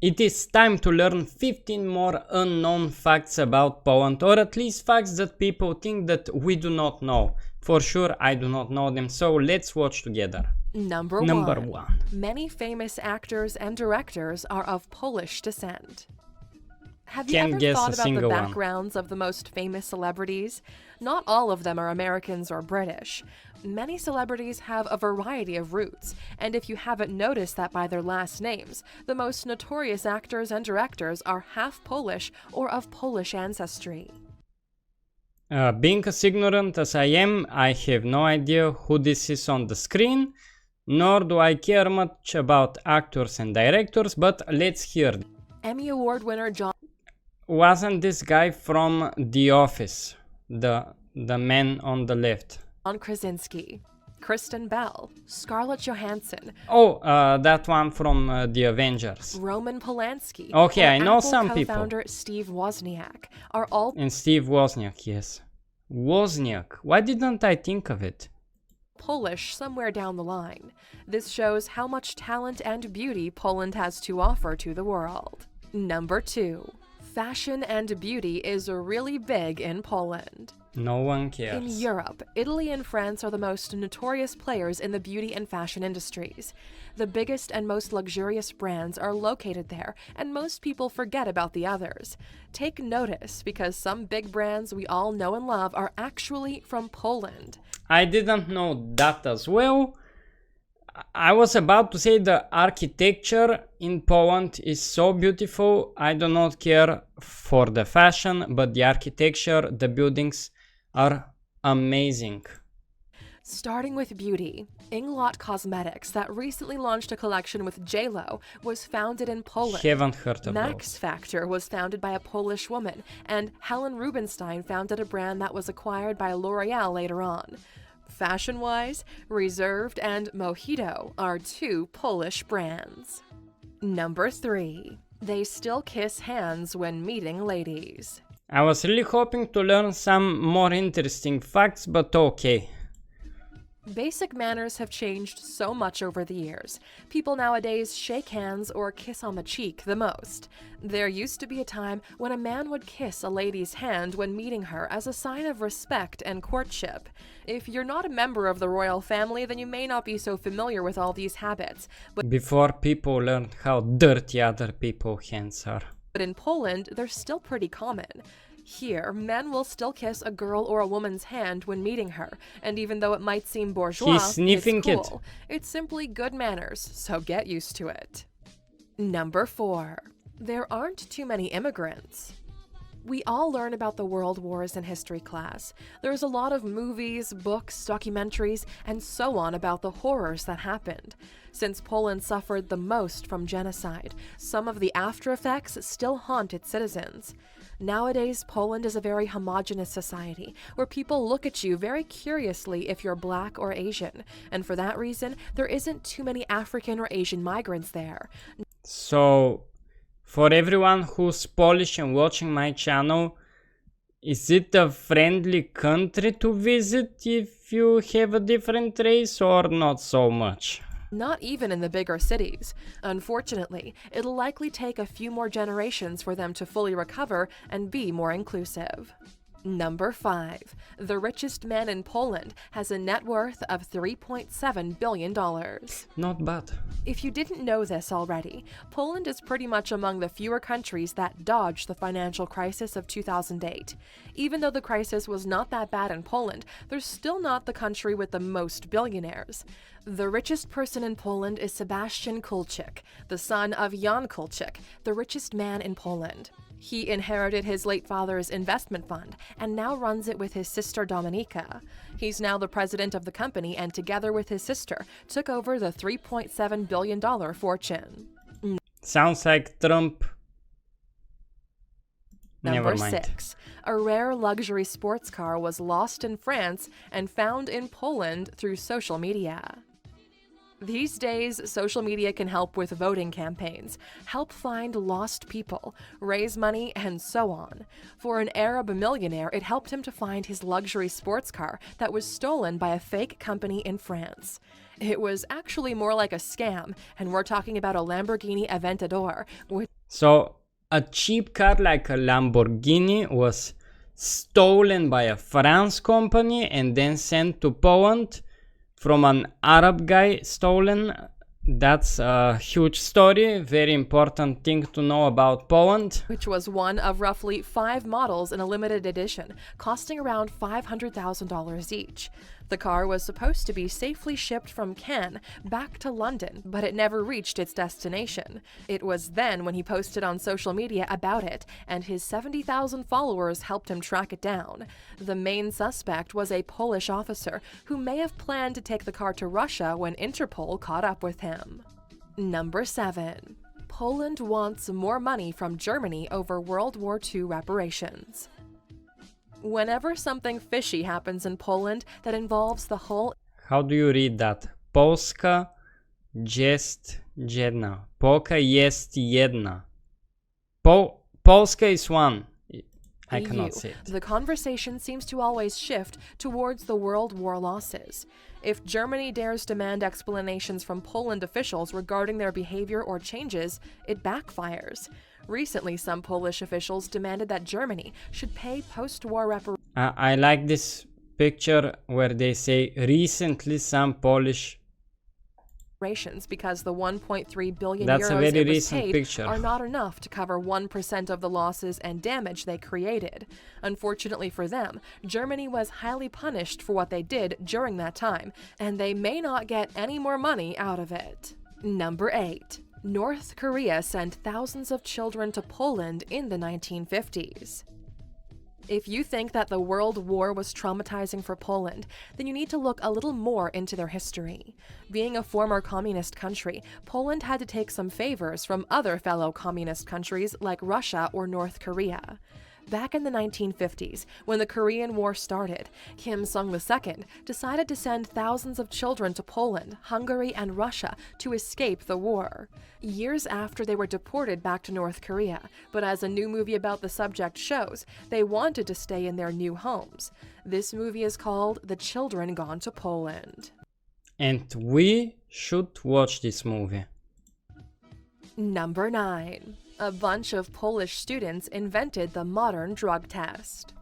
It is time to learn 15 more unknown facts about Poland, or at least facts that people think that we do not know. For sure, I do not know them, so let's watch together. Number one. Many famous actors and directors are of Polish descent. Have you Can't ever guess thought a about the single one. backgrounds of the most famous celebrities? Not all of them are Americans or British. Many celebrities have a variety of roots, and if you haven't noticed that by their last names, the most notorious actors and directors are half Polish or of Polish ancestry. Being as ignorant as I am, I have no idea who this is on the screen, nor do I care much about actors and directors, but let's hear. Emmy Award winner John Wasn't this guy from The Office? The man on the left. Krasinski, Kristen Bell, Scarlett Johansson. Oh, that one from The Avengers. Roman Polanski. Okay, I know Apple some people. co-founder Steve Wozniak are all And Steve Wozniak, yes. Wozniak. Why didn't I think of it? Polish somewhere down the line. This shows how much talent and beauty Poland has to offer to the world. Number 2. Fashion and beauty is really big in Poland. No one cares. In Europe, Italy and France are the most notorious players in the beauty and fashion industries. The biggest and most luxurious brands are located there, and most people forget about the others. Take notice, because some big brands we all know and love are actually from Poland. I didn't know that as well. I was about to say the architecture in Poland is so beautiful. I do not care for the fashion, but the architecture, the buildings are amazing. Starting with beauty, Inglot Cosmetics, that recently launched a collection with J.Lo, was founded in Poland. Haven't heard of Max those. Factor was founded by a Polish woman, and Helen Rubinstein founded a brand that was acquired by L'Oreal later on. Fashion-wise, Reserved and Mojito are 2 Polish brands. Number 3. They still kiss hands when meeting ladies. I was really hoping to learn some more interesting facts, but okay. Basic manners have changed so much over the years. People nowadays shake hands or kiss on the cheek the most. There used to be a time when a man would kiss a lady's hand when meeting her as a sign of respect and courtship. If you're not a member of the royal family, then you may not be so familiar with all these habits. Before people learned how dirty other people's hands are. But in Poland, they're still pretty common. Here, men will still kiss a girl or a woman's hand when meeting her, and even though it might seem bourgeois, He's sniffing it's cool. It's simply good manners, so get used to it. Number 4. There aren't too many immigrants. We all learn about the world wars in history class. There's a lot of movies, books, documentaries, and so on about the horrors that happened. Since Poland suffered the most from genocide, some of the after effects still haunt its citizens. Nowadays, Poland is a very homogenous society, where people look at you very curiously if you're Black or Asian, and for that reason, there isn't too many African or Asian migrants there. So, for everyone who's Polish and watching my channel, is it a friendly country to visit if you have a different race, or not so much? Not even in the bigger cities. Unfortunately, it'll likely take a few more generations for them to fully recover and be more inclusive. Number 5. The richest man in Poland has a net worth of $3.7 billion. Not bad. If you didn't know this already, Poland is pretty much among the fewer countries that dodged the financial crisis of 2008. Even though the crisis was not that bad in Poland, they're still not the country with the most billionaires. The richest person in Poland is Sebastian Kulczyk, the son of Jan Kulczyk, the richest man in Poland. He inherited his late father's investment fund and now runs it with his sister Dominika. He's now the president of the company and together with his sister took over the $3.7 billion fortune. Sounds like Trump. Number Never mind. 6. A rare luxury sports car was lost in France and found in Poland through social media. These days, social media can help with voting campaigns, help find lost people, raise money, and so on. For an Arab millionaire, it helped him to find his luxury sports car that was stolen by a fake company in France. It was actually more like a scam, and we're talking about a Lamborghini Aventador, which So a cheap car like a Lamborghini was stolen by a France company and then sent to Poland from an Arab guy stolen. That's a huge story, very important thing to know about Poland. was one of roughly 5 models in a limited edition, costing around $500,000 each. The car was supposed to be safely shipped from Cant back to London, but it never reached its destination. It was then when he posted on social media about it, and his 70,000 followers helped him track it down. The main suspect was a Polish officer who may have planned to take the car to Russia when Interpol caught up with him. Number 7. Poland wants more money from Germany over World War II reparations. Whenever something fishy happens in Poland that involves the whole How do you read that? Polska jest jedna. Polka jest jedna. Polska is one. I EU, cannot say it. the conversation seems to always shift towards the World War losses. If Germany dares demand explanations from Poland officials regarding their behavior or changes, it backfires. Recently, some Polish officials demanded that Germany should pay post-war reparations. I like this picture where they say recently some Polish. Because the 1.3 billion That's a euros very it was recent paid picture. are not enough to cover 1% of the losses and damage they created. Unfortunately for them, Germany was highly punished for what they did during that time, and they may not get any more money out of it. Number 8. North Korea sent thousands of children to Poland in the 1950s. If you think that the World War was traumatizing for Poland, then you need to look a little more into their history. Being a former communist country, Poland had to take some favors from other fellow communist countries like Russia or North Korea. Back in the 1950s, when the Korean War started, Kim Sung-il decided to send thousands of children to Poland, Hungary, and Russia to escape the war. Years after, they were deported back to North Korea, but as a new movie about the subject shows, they wanted to stay in their new homes. This movie is called The Children Gone to Poland. And we should watch this movie. Number 9. A bunch of Polish students invented the modern drug test.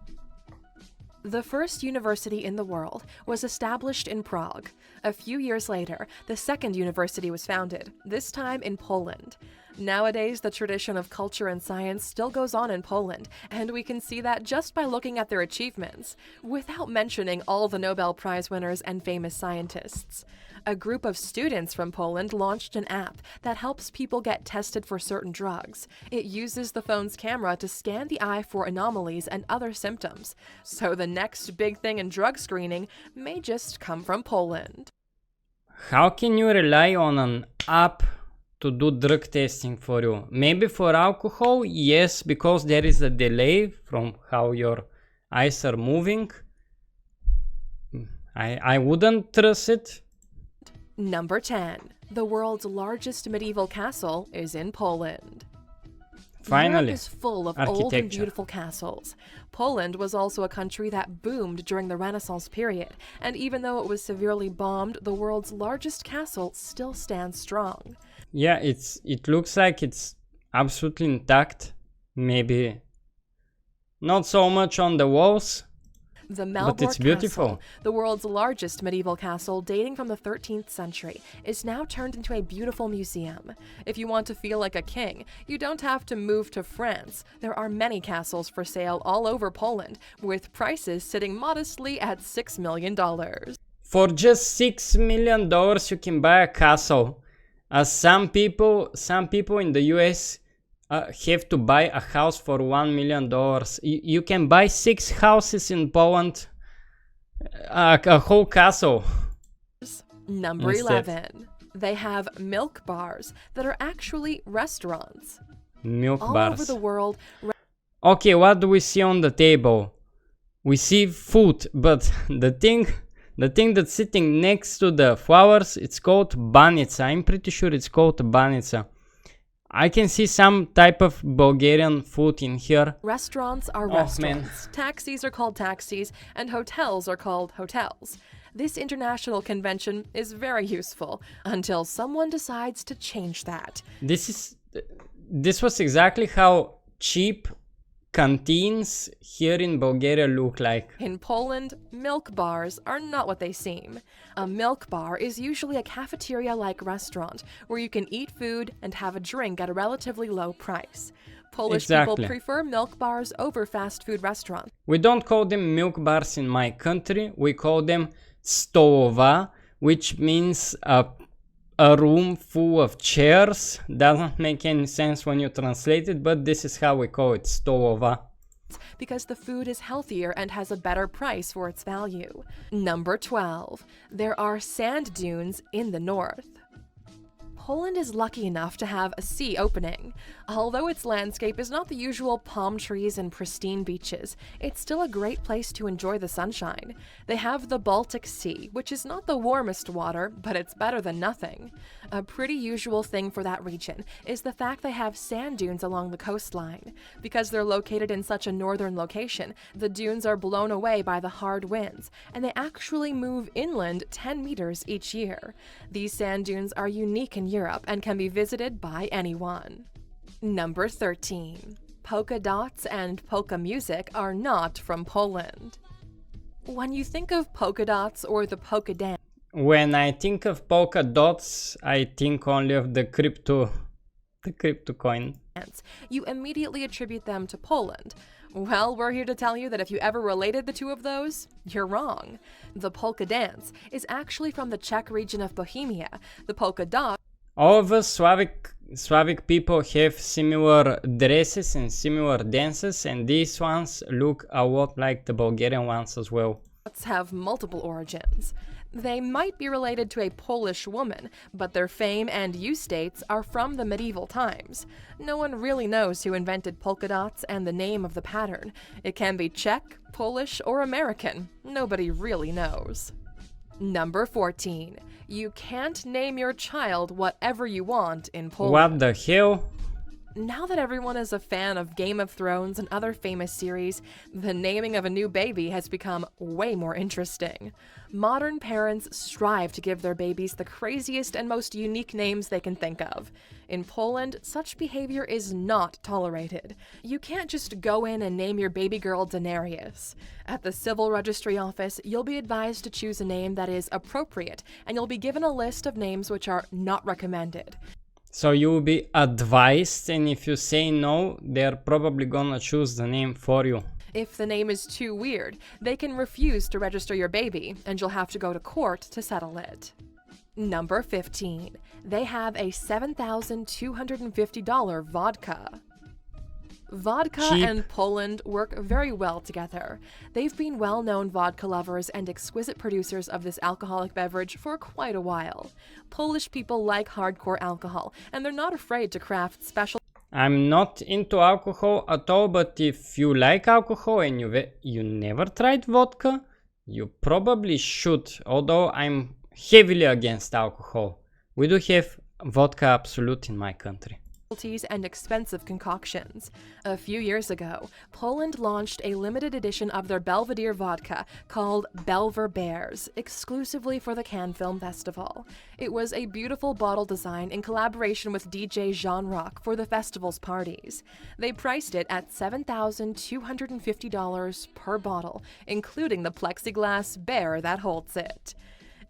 The first university in the world was established in Prague. A few years later, the second university was founded, this time in Poland. Nowadays, the tradition of culture and science still goes on in Poland, and we can see that just by looking at their achievements, without mentioning all the Nobel Prize winners and famous scientists. A group of students from Poland launched an app that helps people get tested for certain drugs. It uses the phone's camera to scan the eye for anomalies and other symptoms. So the next big thing in drug screening may just come from Poland. How can you rely on an app to do drug testing for you? Maybe for alcohol, yes, because there is a delay from how your eyes are moving. I wouldn't trust it. Number 10. The world's largest medieval castle is in Poland. Finally, Europe is full of old and architecture. beautiful castles. Poland was also a country that boomed during the Renaissance period, and even though it was severely bombed, the world's largest castle still stands strong. Yeah, it looks like it's absolutely intact. Maybe not so much on the walls, The but Malbork it's beautiful. Castle, the world's largest medieval castle dating from the 13th century, is now turned into a beautiful museum. If you want to feel like a king, you don't have to move to France. There are many castles for sale all over Poland, with prices sitting modestly at $6 million. For just $6 million, you can buy a castle. Some people in the US have to buy a house for $1 million. You can buy 6 houses in Poland, a whole castle. Number Instead. 11. They have milk bars that are actually restaurants. Milk All bars. over the world, Okay, what do we see on the table? We see food, but the thing that's sitting next to the flowers, it's called banica. I'm pretty sure it's called banica. I can see some type of Bulgarian food in here. restaurants are Oh, man. restaurants. Taxis are called taxis, and hotels are called hotels. This international convention is very useful until someone decides to change that. This was exactly how cheap canteens here in Bulgaria look like. In Poland, milk bars are not what they seem. A milk bar is usually a cafeteria-like restaurant where you can eat food and have a drink at a relatively low price. Polish people prefer milk bars over fast food restaurants. We don't call them milk bars in my country, we call them stołova, which means a room full of chairs. Doesn't make any sense when you translate it, but this is how we call it, stołova. Because the food is healthier and has a better price for its value. Number 12. There are sand dunes in the north. Poland is lucky enough to have a sea opening. Although its landscape is not the usual palm trees and pristine beaches, it's still a great place to enjoy the sunshine. They have the Baltic Sea, which is not the warmest water, but it's better than nothing. A pretty usual thing for that region is the fact they have sand dunes along the coastline. Because they're located in such a northern location, the dunes are blown away by the hard winds, and they actually move inland 10 meters each year. These sand dunes are unique in Europe and can be visited by anyone. Number 13. Polka dots and polka music are not from Poland. When you think of polka dots or the polka dance, when I think of polka dots, I think only of the crypto coin. You immediately attribute them to Poland. Well, we're here to tell you that if you ever related the two of those, you're wrong. The polka dance is actually from the Czech region of Bohemia. The polka dot. All of us Slavic people have similar dresses and similar dances, and these ones look a lot like the Bulgarian ones as well. Have multiple origins. They might be related to a Polish woman, but their fame and use dates are from the medieval times. No one really knows who invented polka dots and the name of the pattern. It can be Czech, Polish, or American. Nobody really knows. Number 14. You can't name your child whatever you want in Poland. What the hell? Now that everyone is a fan of Game of Thrones and other famous series, the naming of a new baby has become way more interesting. Modern parents strive to give their babies the craziest and most unique names they can think of. In Poland, such behavior is not tolerated. You can't just go in and name your baby girl Daenerys. At the civil registry office, you'll be advised to choose a name that is appropriate, and you'll be given a list of names which are not recommended. So you will be advised, and if you say no, they're probably gonna choose the name for you. If the name is too weird, they can refuse to register your baby, and you'll have to go to court to settle it. Number 15. They have a $7,250 vodka. Vodka Cheap. and Poland work very well together. They've been well-known vodka lovers and exquisite producers of this alcoholic beverage for quite a while. Polish people like hardcore alcohol, and they're not afraid to craft special. I'm not into alcohol at all, but if you like alcohol and you never tried vodka, you probably should, although I'm heavily against alcohol. We do have vodka Absolute in my country. And expensive concoctions. A few years ago, Poland launched a limited edition of their Belvedere vodka called Belver Bears, exclusively for the Cannes Film Festival. It was a beautiful bottle design in collaboration with DJ Jean Rock for the festival's parties. They priced it at $7,250 per bottle, including the plexiglass bear that holds it.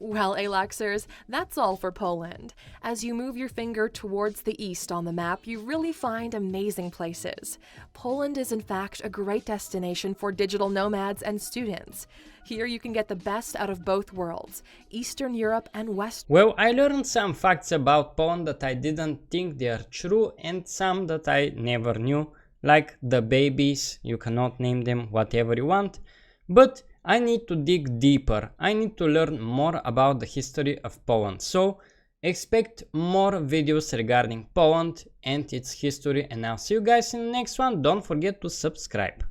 Well, Alexers, that's all for Poland. As you move your finger towards the east on the map, you really find amazing places. Poland is in fact a great destination for digital nomads and students. Here you can get the best out of both worlds, Eastern Europe and West. Well, I learned some facts about Poland that I didn't think they are true, and some that I never knew, like the babies, you cannot name them whatever you want, but I need to dig deeper. I need to learn more about the history of Poland. So expect more videos regarding Poland and its history, and I'll see you guys in the next one. Don't forget to subscribe.